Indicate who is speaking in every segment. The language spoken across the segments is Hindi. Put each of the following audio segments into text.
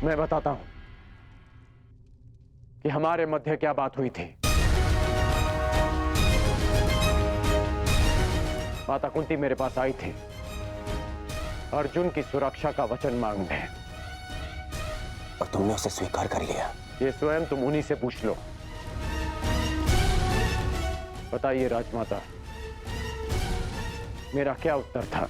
Speaker 1: मैं बताता हूं कि हमारे मध्य क्या बात हुई थी। माता कुंती मेरे पास आई थी अर्जुन की सुरक्षा का वचन मांगने,
Speaker 2: और तुमने उसे स्वीकार कर लिया।
Speaker 1: ये स्वयं तुम उन्हीं से पूछ लो। बताइए राजमाता, मेरा क्या उत्तर था?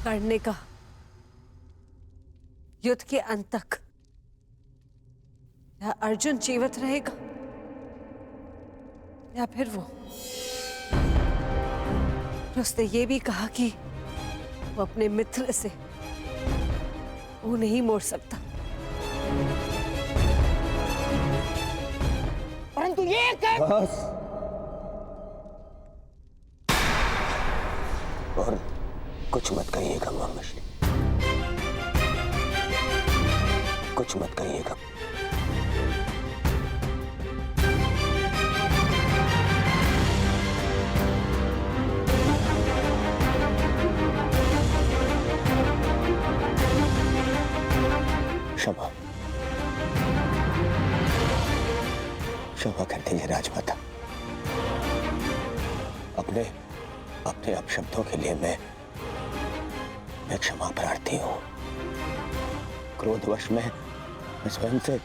Speaker 3: लड़ने का, युद्ध के अंत तक। या अर्जुन जीवित रहेगा या फिर वो। उसने ये भी कहा कि वो अपने मित्र से वो नहीं मोड़ सकता।
Speaker 4: परंतु ये
Speaker 2: बस। और कुछ मत कहिएगा महामश्री, कुछ मत कहिएगा। क्षमा, क्षमा कर दीजिए राजमाता। अपने अपने अपशब्दों के लिए मैं क्षमा प्रार्थी हूं। क्रोधवश में स्वयं से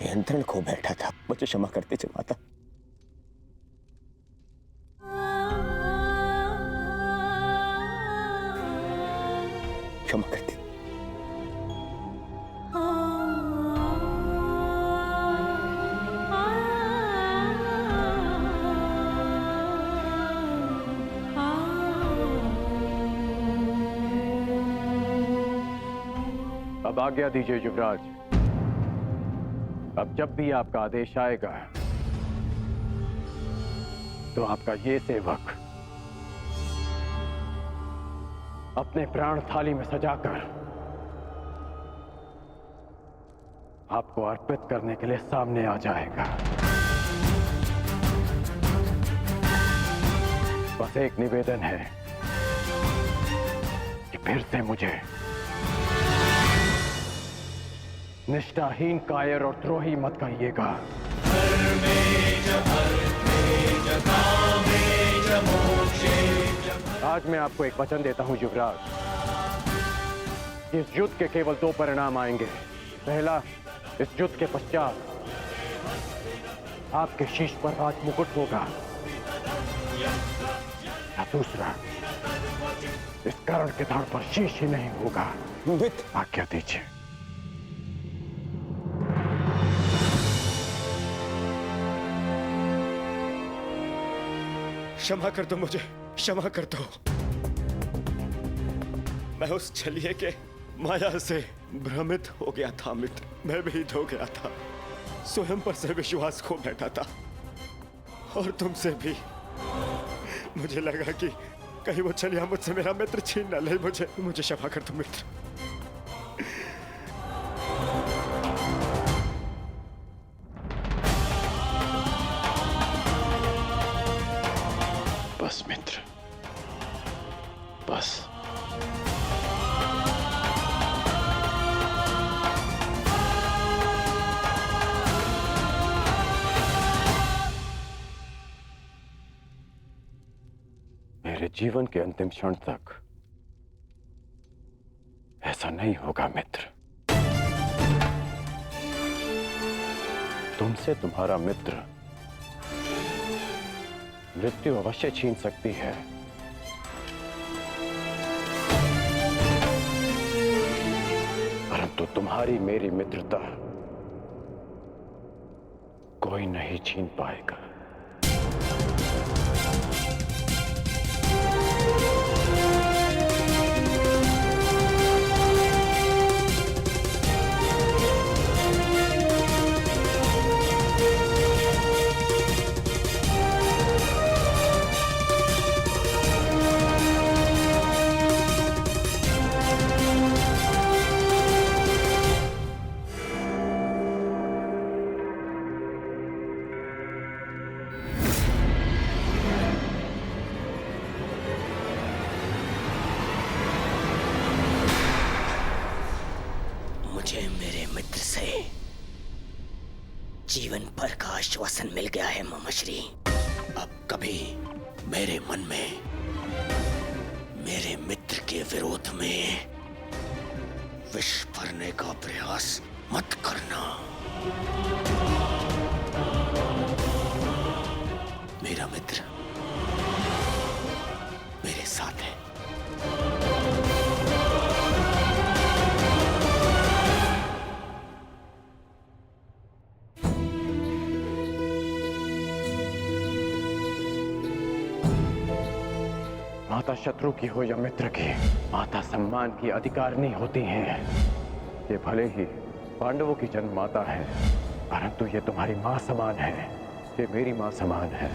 Speaker 2: नियंत्रण खो बैठा था। मुझे क्षमा कर दीजिए माता। क्षमा कर दीजिए।
Speaker 1: अब आज्ञा दीजिए युवराज। अब जब भी आपका आदेश आएगा तो आपका ये सेवक अपने प्राण थाली में सजाकर आपको अर्पित करने के लिए सामने आ जाएगा। बस एक निवेदन है कि फिर से मुझे निष्ठाहीन, कायर और द्रोही मत कहिएगा। आज मैं आपको एक वचन देता हूं युवराज। इस युद्ध के केवल दो परिणाम आएंगे। पहला, इस युद्ध के पश्चात आपके शीश पर राज मुकुट होगा, या दूसरा, इस कर्ण के धड़ पर शीश ही नहीं होगा। आज्ञा दीजिए।
Speaker 5: क्षमा कर दो मुझे, क्षमा कर दो। मैं उस छलिए के माया से भ्रमित हो गया था मित्र। मैं भीत हो गया था, स्वयं पर से विश्वास खो बैठा था, और तुमसे भी। मुझे लगा कि कहीं वो छलिया मुझसे मेरा मित्र छीन न ले। मुझे क्षमा कर दो मित्र।
Speaker 1: बस मित्र, बस। मेरे जीवन के अंतिम क्षण तक ऐसा नहीं होगा मित्र। तुमसे तुम्हारा मित्र मृत्यु अवश्य छीन सकती है, परंतु तुम्हारी मेरी मित्रता कोई नहीं छीन पाएगा।
Speaker 2: जीवन भर का आश्वासन मिल गया है मामाश्री। अब कभी मेरे मन में मेरे मित्र के विरोध में विष भरने का प्रयास मत करना। मेरा मित्र मेरे साथ है।
Speaker 1: माता शत्रु की हो या मित्र की, माता सम्मान की अधिकारिणी होती हैं। ये भले ही पांडवों की जन्म माता है, परंतु ये तुम्हारी मां समान है। ये मेरी मां समान है।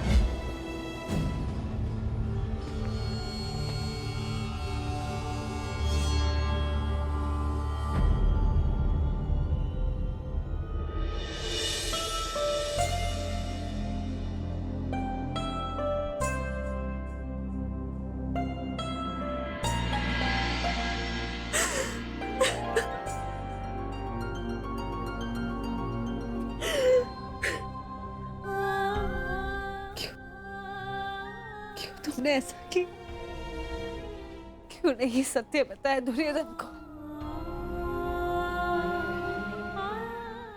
Speaker 3: तुमने ऐसा किया? क्यों नहीं सत्य बताया दुर्योधन को?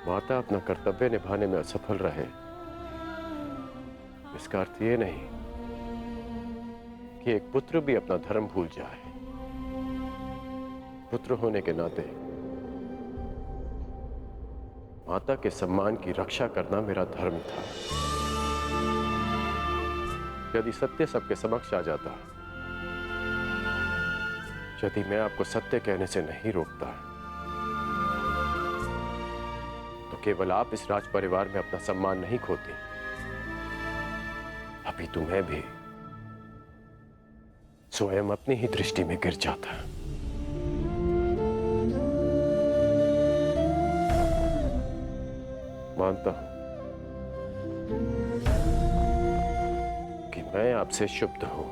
Speaker 1: माता अपना कर्तव्य निभाने में असफल रहे, इसका अर्थ ये नहीं कि एक पुत्र भी अपना धर्म भूल जाए। पुत्र होने के नाते माता के सम्मान की रक्षा करना मेरा धर्म था। यदि सत्य सबके समक्ष आ जाता, यदि मैं आपको सत्य कहने से नहीं रोकता, तो केवल आप इस राज परिवार में अपना सम्मान नहीं खोती, अभी तुम्हें भी स्वयं अपनी ही दृष्टि में गिर जाता। मानता हूं कि मैं आपसे शुद्ध हूं,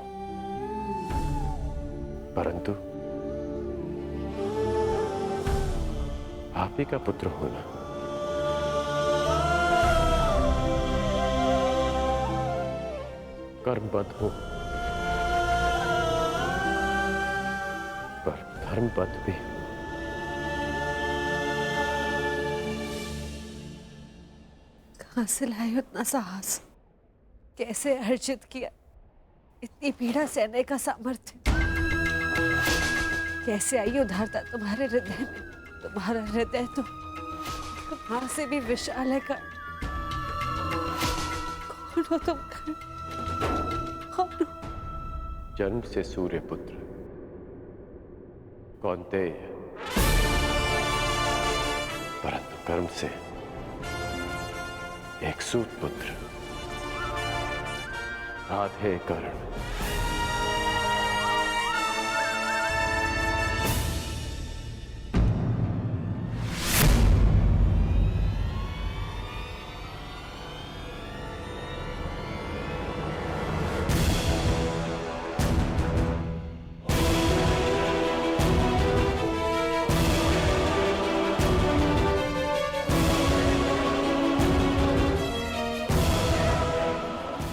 Speaker 1: परंतु आप ही का पुत्र होना कर्मबद्ध हूं, पर धर्मबद्ध भी।
Speaker 3: कहां से लाए उतना साहस? कैसे अर्जित किया इतनी पीड़ा सहने का सामर्थ्य? कैसे आई उदारता तुम्हारे हृदय में? तुम्हारा हृदय तो कहां से भी विशाल है। कौन हो तुम? कौन हो?
Speaker 1: जन्म से सूर्य पुत्र कौन्तेय, परंतु कर्म से एक सूत पुत्र राधे कर्ण।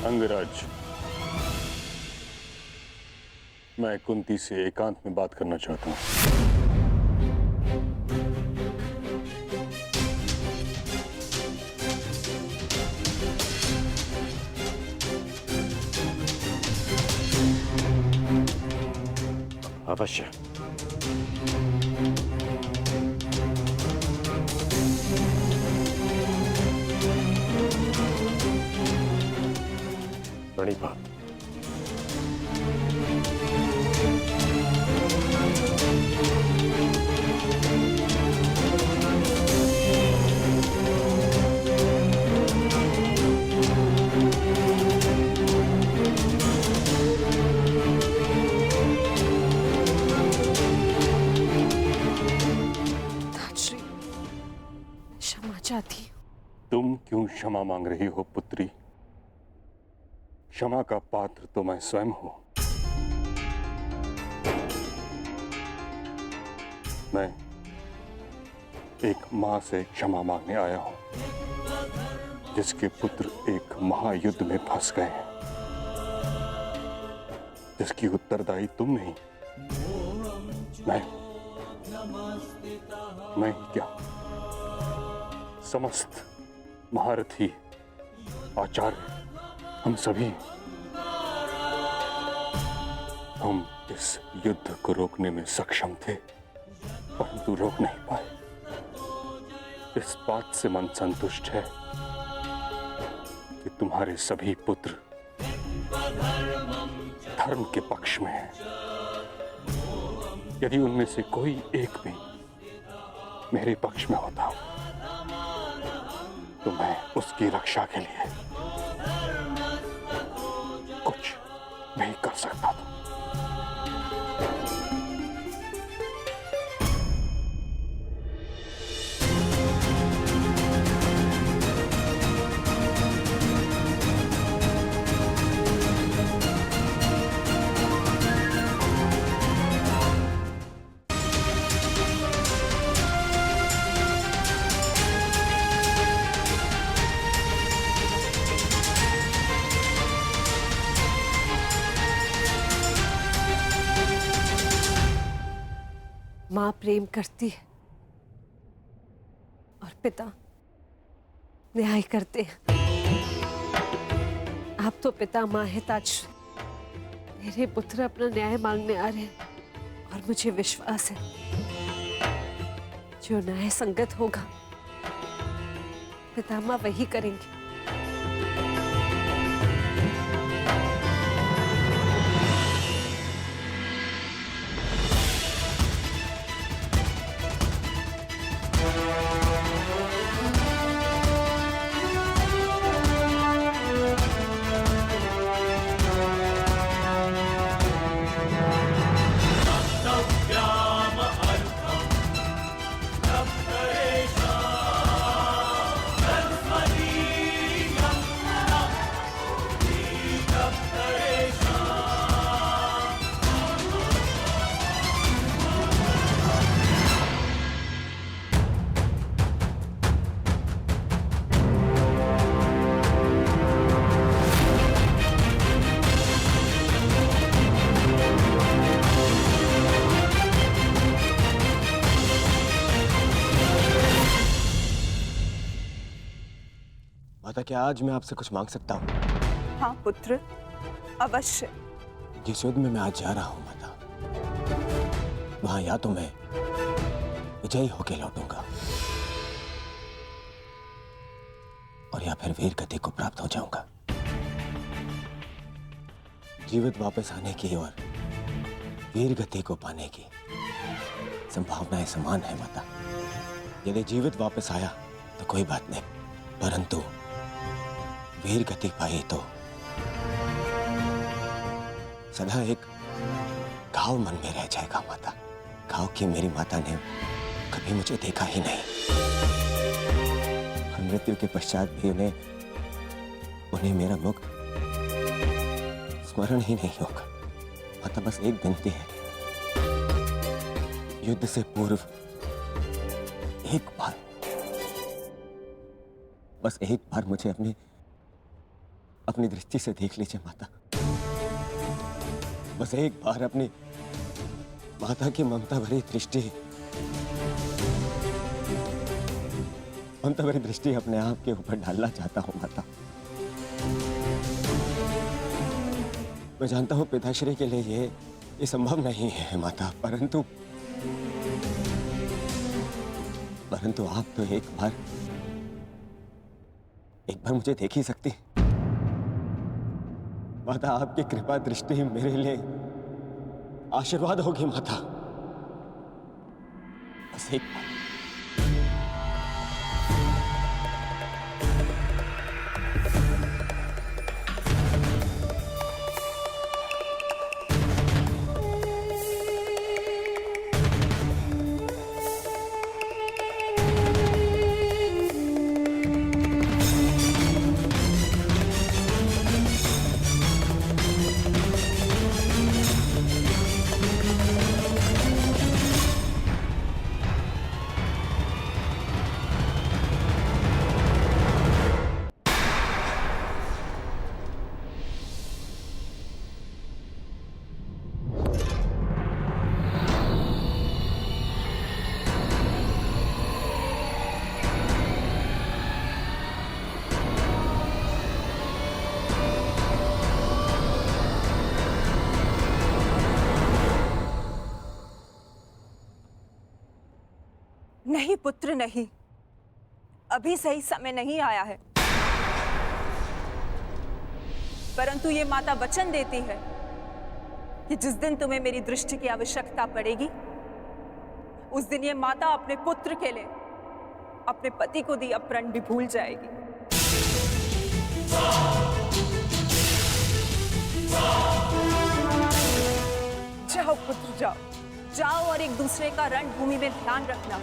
Speaker 4: अंगराज, मैं कुंती से एकांत में बात करना चाहता हूं।
Speaker 1: अवश्य। प्रणिपात।
Speaker 3: क्षमा चाहती हूँ।
Speaker 4: तुम क्यों क्षमा मांग रही हो पुत्री? क्षमा का पात्र तो मैं स्वयं हूं। मैं एक मां से क्षमा मांगने आया हूं। जिसके पुत्र एक महायुद्ध में फंस गए हैं, जिसकी उत्तरदायी तुम नहीं, मैं ही क्या, समस्त महारथी आचार्य, हम सभी, हम इस युद्ध को रोकने में सक्षम थे, परंतु रोक नहीं पाए। इस बात से मन संतुष्ट है कि तुम्हारे सभी पुत्र धर्म के पक्ष में हैं। यदि उनमें से कोई एक भी मेरे पक्ष में होता तो मैं उसकी रक्षा के लिए कुछ नहीं कर सकता था।
Speaker 3: माँ प्रेम करती है और पिता न्याय करते हैं। आप तो पिता माँ है ताज, मेरे पुत्र अपना न्याय मांगने आ रहे हैं और मुझे विश्वास है जो न्याय संगत होगा पिता माँ वही करेंगे।
Speaker 5: माता, क्या आज मैं आपसे कुछ मांग सकता हूँ?
Speaker 6: हाँ पुत्र, अवश्य।
Speaker 5: जिस युद्ध में मैं आज जा रहा हूँ माता, वहां या तो मैं विजयी होके लौटूंगा और या फिर वीर गति को प्राप्त हो जाऊंगा। जीवित वापस आने की और वीर गति को पाने की संभावनाएं समान है माता। यदि जीवित वापस आया तो कोई बात नहीं, परंतु वीर गति पाई तो सदा एक घाव मन में रह जाएगा माता। घाव की मेरी माता ने कभी मुझे देखा ही नहीं और मृत्यु के पश्चात भी उन्हें मेरा मुख स्मरण ही नहीं होगा। माता, बस एक विनती है, युद्ध से पूर्व एक बार, बस एक बार मुझे अपनी दृष्टि से देख लीजिए माता। बस एक बार अपनी माता की ममता भरी दृष्टि अपने आप के ऊपर डालना चाहता हूं माता। मैं जानता हूं पिताश्री के लिए ये संभव नहीं है माता, परंतु आप तो एक बार मुझे देख ही सकती माता। आपकी कृपा दृष्टि मेरे लिए आशीर्वाद होगी माता। बस एक बार।
Speaker 6: नहीं पुत्र नहीं, अभी सही समय नहीं आया है। परंतु ये माता वचन देती है कि जिस दिन तुम्हें मेरी दृष्टि की आवश्यकता पड़ेगी, उस दिन ये माता अपने पुत्र के लिए अपने पति को दिया प्रण भी भूल जाएगी। जाओ पुत्र जाओ, जाओ और एक दूसरे का रणभूमि में ध्यान रखना,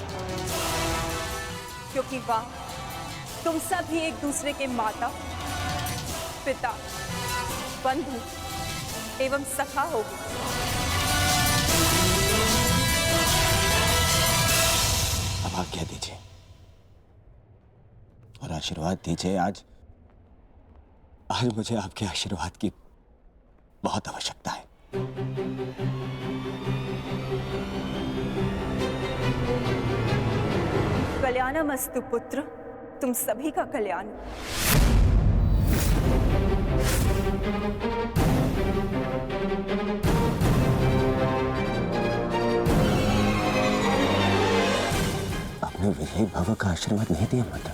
Speaker 6: क्योंकि वहां तुम सब ही एक दूसरे के माता, पिता, बंधु एवं सखा होगी।
Speaker 2: अब आज्ञा दीजिए और आशीर्वाद दीजिए। आज मुझे आपके आशीर्वाद की बहुत आवश्यकता है।
Speaker 6: कल्याणमस्तु पुत्र, तुम सभी का कल्याण।
Speaker 2: आपने विजयी भव का आशीर्वाद नहीं दिया माता।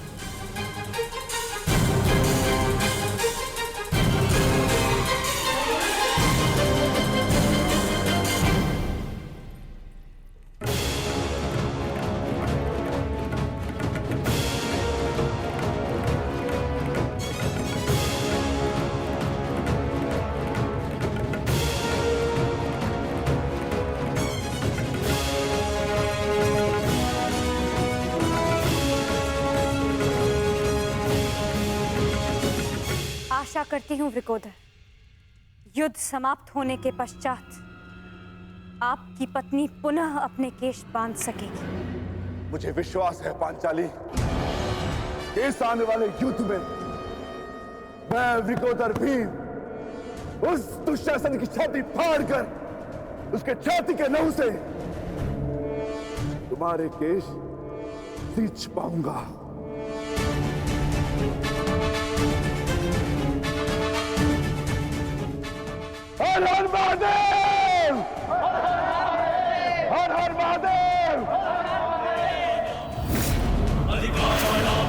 Speaker 7: आशा करती हूँ वृकोदर, युद्ध समाप्त होने के पश्चात आपकी पत्नी पुनः अपने केश बांध सकेगी।
Speaker 8: मुझे विश्वास है पांचाली, इस आने वाले युद्ध में मैं वृकोदर भीम उस दुशासन की छाती फाड़कर उसके छाती के नहु से तुम्हारे केश सींच पाऊंगा। हर हर महादेव! हर हर महादेव!
Speaker 9: अधिकाराणां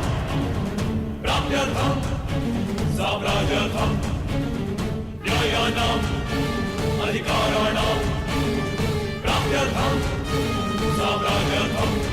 Speaker 9: प्राप्त्यर्थं साम्राज्यर्थं न्यायानां अधिकाराणां प्राप्त्यर्थं साम्राज्यर्थं